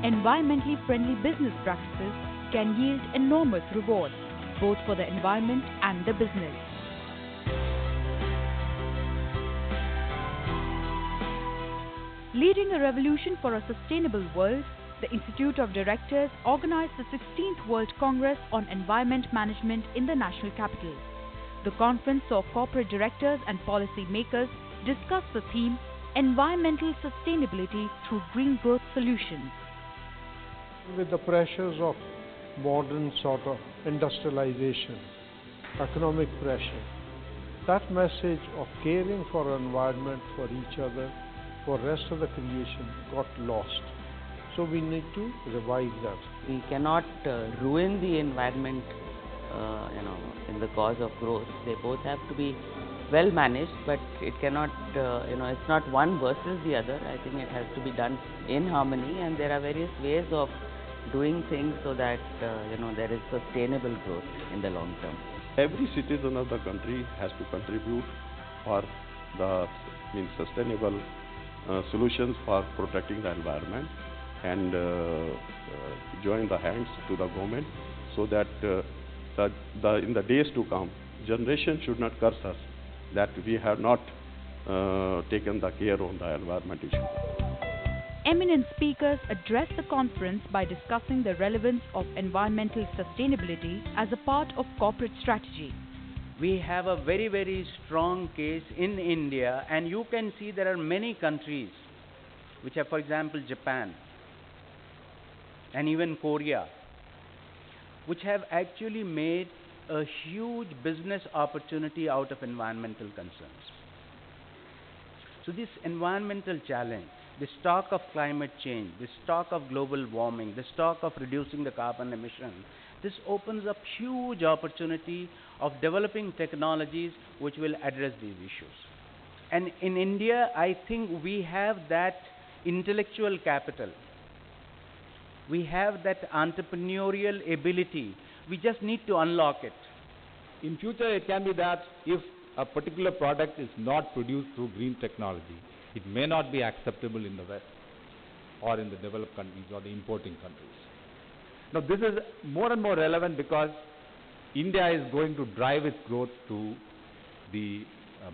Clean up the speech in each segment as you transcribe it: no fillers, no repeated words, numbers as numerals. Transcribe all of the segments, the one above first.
Environmentally friendly business practices can yield enormous rewards, both for the environment and the business. Leading a revolution for a sustainable world, the Institute of Directors organized the 16th World Congress on Environment Management in the National Capital. The conference saw corporate directors and policy makers discuss the theme Environmental Sustainability through Green Growth Solutions. With the pressures of modern sort of industrialization, economic pressure, that message of caring for our environment, for each other, for rest of the creation got lost. So we need to revive that. We cannot ruin the environment, in the cause of growth. They both have to be well managed, but it cannot, it's not one versus the other. I think it has to be done in harmony, and there are various ways of doing things so that there is sustainable growth in the long term. Every citizen of the country has to contribute for the sustainable solutions for protecting the environment, and join the hands to the government so that in the days to come, generation should not curse us that we have not taken the care on the environment issue. Eminent speakers addressed the conference by discussing the relevance of environmental sustainability as a part of corporate strategy. We have a very, very strong case in India, and you can see there are many countries which have, for example, Japan and even Korea, which have actually made a huge business opportunity out of environmental concerns. So this environmental challenge, this talk of climate change, this talk of global warming, this talk of reducing the carbon emission, this opens up huge opportunity of developing technologies which will address these issues. And in India, I think we have that intellectual capital. We have that entrepreneurial ability. We just need to unlock it. In future, it can be that if a particular product is not produced through green technology, it may not be acceptable in the West or in the developed countries or the importing countries. Now, this is more and more relevant because India is going to drive its growth to the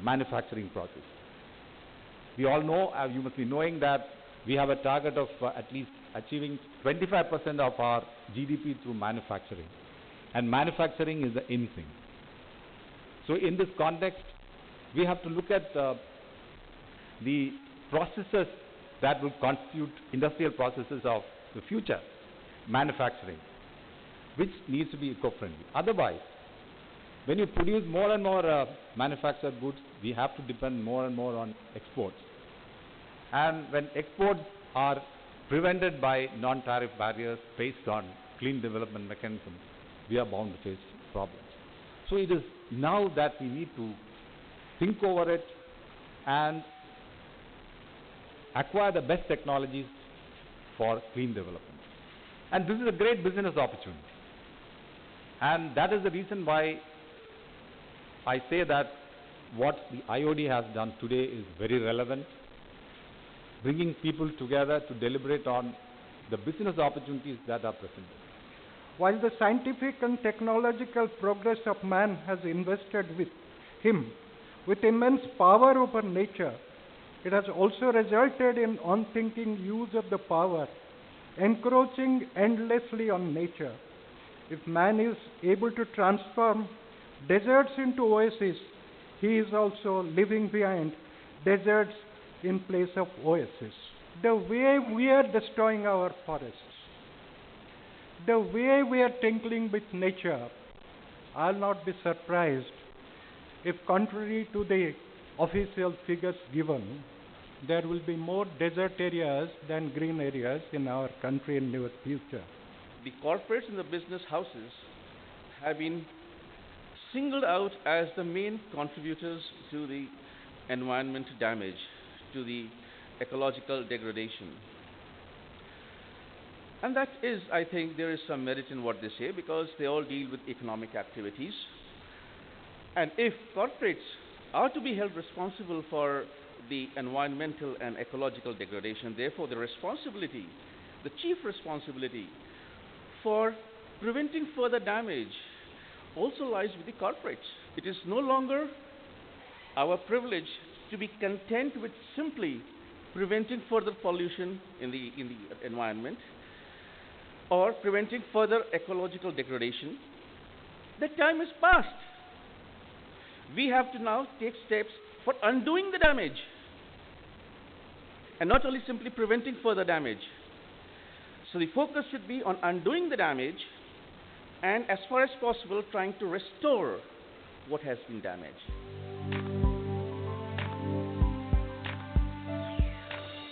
manufacturing process. We all know, you must be knowing that we have a target of at least achieving 25% of our GDP through manufacturing. And manufacturing is the in thing. So in this context, we have to look at the processes that will constitute industrial processes of the future, manufacturing, which needs to be eco-friendly. Otherwise, when you produce more and more manufactured goods, we have to depend more and more on exports. And when exports are prevented by non-tariff barriers based on clean development mechanisms, we are bound to face problems. So it is now that we need to think over it and acquire the best technologies for clean development. And this is a great business opportunity. And that is the reason why I say that what the IOD has done today is very relevant, bringing people together to deliberate on the business opportunities that are present. While the scientific and technological progress of man has invested him with immense power over nature, it has also resulted in unthinking use of the power, encroaching endlessly on nature. If man is able to transform deserts into oases, he is also leaving behind deserts in place of oases. The way we are destroying our forests, the way we are tinkling with nature, I'll not be surprised if contrary to the official figures given, there will be more desert areas than green areas in our country in near future. The corporates and the business houses have been singled out as the main contributors to the environment damage, to the ecological degradation. And that is, I think, there is some merit in what they say because they all deal with economic activities. And if corporates are to be held responsible for the environmental and ecological degradation, therefore the responsibility, the chief responsibility for preventing further damage also lies with the corporates. It is no longer our privilege to be content with simply preventing further pollution in the environment or preventing further ecological degradation. That time is past. We have to now take steps for undoing the damage and not only simply preventing further damage. So the focus should be on undoing the damage and as far as possible trying to restore what has been damaged.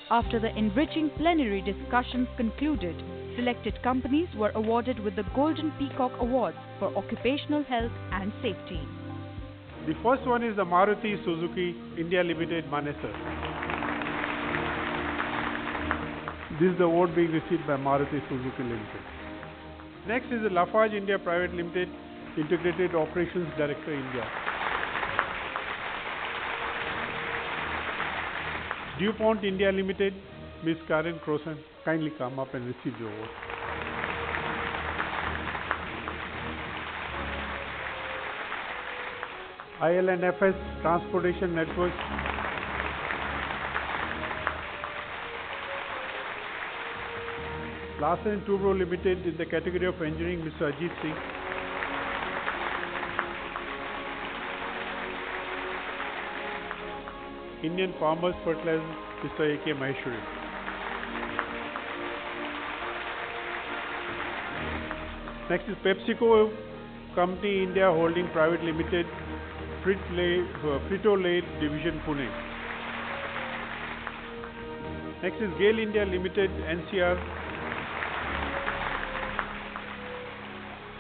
After the enriching plenary discussions concluded, selected companies were awarded with the Golden Peacock Awards for occupational health and safety. The first one is the Maruti Suzuki India Limited, Manesar. This is the award being received by Maruti Suzuki Limited. Next is the Lafarge India Private Limited, Integrated Operations Director, India. DuPont India Limited, Ms. Karen Crossan, kindly come up and receive the award. IL&FS Transportation Network, Larsen & Toubro Limited in the category of engineering, Mr. Ajit Singh. Indian Farmers Fertilizers, Mr. A.K. Maheshwari. Next is PepsiCo Company India Holding Private Limited, Frito-Lay Division, Pune. Next is GAIL India Limited, NCR.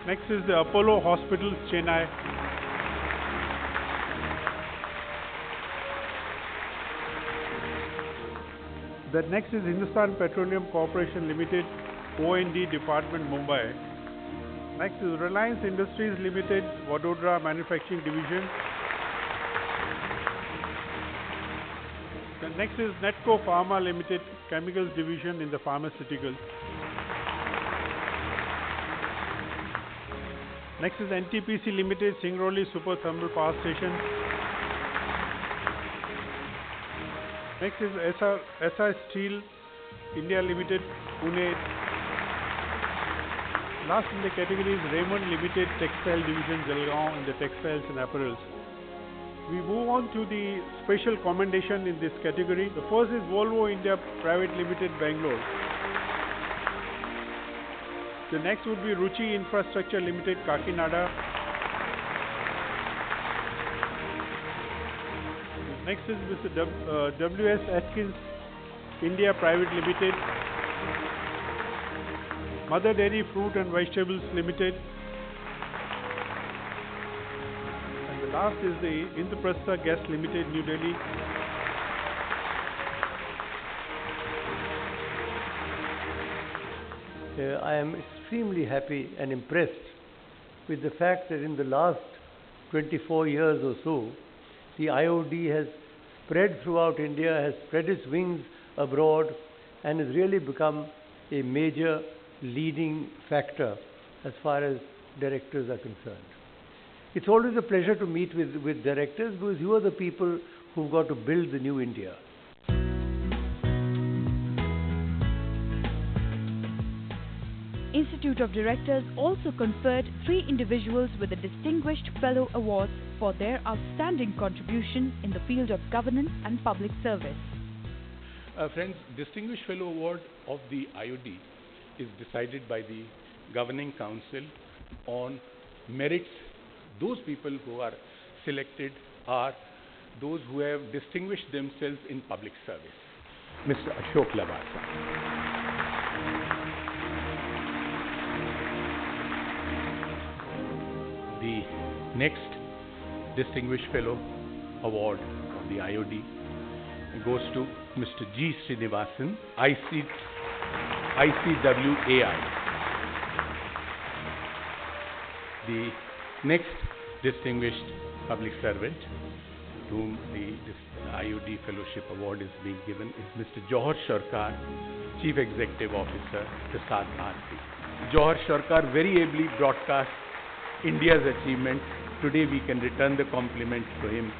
Next is the Apollo Hospitals, Chennai. The next is Hindustan Petroleum Corporation Limited, O&D Department, Mumbai. Next is Reliance Industries Limited, Vadodara Manufacturing Division. The next is Netco Pharma Limited, Chemicals Division in the pharmaceuticals. Next is NTPC Limited, Singrauli Super Thermal Power Station. Next is SR Steel India Limited, Pune. Last in the category is Raymond Limited, Textile Division, Jalgaon in the textiles and apparels. We move on to the special commendation in this category. The first is Volvo India Private Limited, Bangalore. The next would be Ruchi Infrastructure Limited, Kakinada. Next is Mr. W.S. Atkins India Private Limited. Mother Dairy Fruit and Vegetables Limited. And the last is the Indraprastha Gas Limited, New Delhi. I am extremely happy and impressed with the fact that in the last 24 years or so, the IOD has spread throughout India, has spread its wings abroad, and has really become a major leading factor as far as directors are concerned. It's always a pleasure to meet with directors because you are the people who've got to build the new India. Institute of Directors also conferred 3 individuals with the Distinguished Fellow Awards for their outstanding contribution in the field of governance and public service. Friends, Distinguished Fellow Award of the IOD is decided by the Governing Council on merits, those people who are selected are those who have distinguished themselves in public service. Mr. Ashok Lavasa. The next Distinguished Fellow Award of the IOD goes to Mr. G. Srinivasan, ICWAI. The next Distinguished Public Servant to whom this IOD Fellowship Award is being given is Mr. Johar Sarkar, Chief Executive Officer, Prasar Bharati. Johar Sarkar very ably broadcast India's achievement. Today we can return the compliment to him.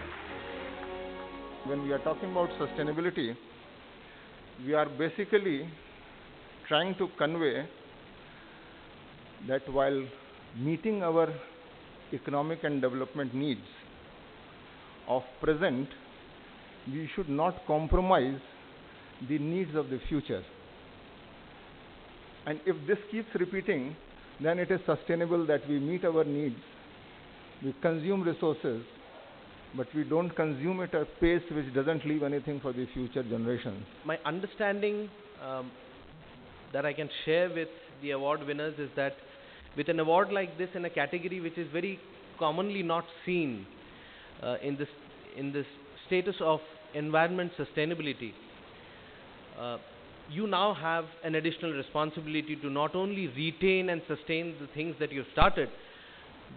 When we are talking about sustainability, we are basically trying to convey that while meeting our economic and development needs of present, we should not compromise the needs of the future. And if this keeps repeating, then it is sustainable that we meet our needs, we consume resources, but we don't consume it at a pace which doesn't leave anything for the future generations. My understanding that I can share with the award winners is that with an award like this in a category which is very commonly not seen in this status of environment sustainability, you now have an additional responsibility to not only retain and sustain the things that you've started,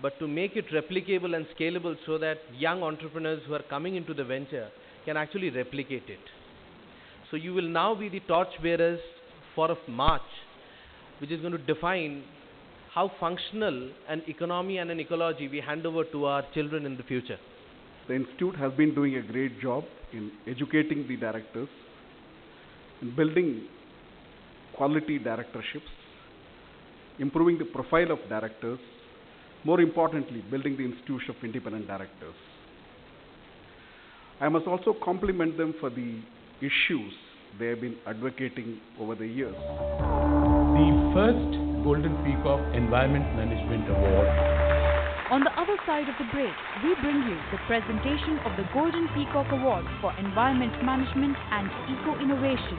but to make it replicable and scalable so that young entrepreneurs who are coming into the venture can actually replicate it. So you will now be the torch bearers for a march which is going to define how functional an economy and an ecology we hand over to our children in the future. The Institute has been doing a great job in educating the directors, in building quality directorships, improving the profile of directors, more importantly, building the institution of independent directors. I must also compliment them for the issues they have been advocating over the years. The first Golden Peacock Environment Management Award. On the other side of the break, we bring you the presentation of the Golden Peacock Award for Environment Management and Eco-Innovation.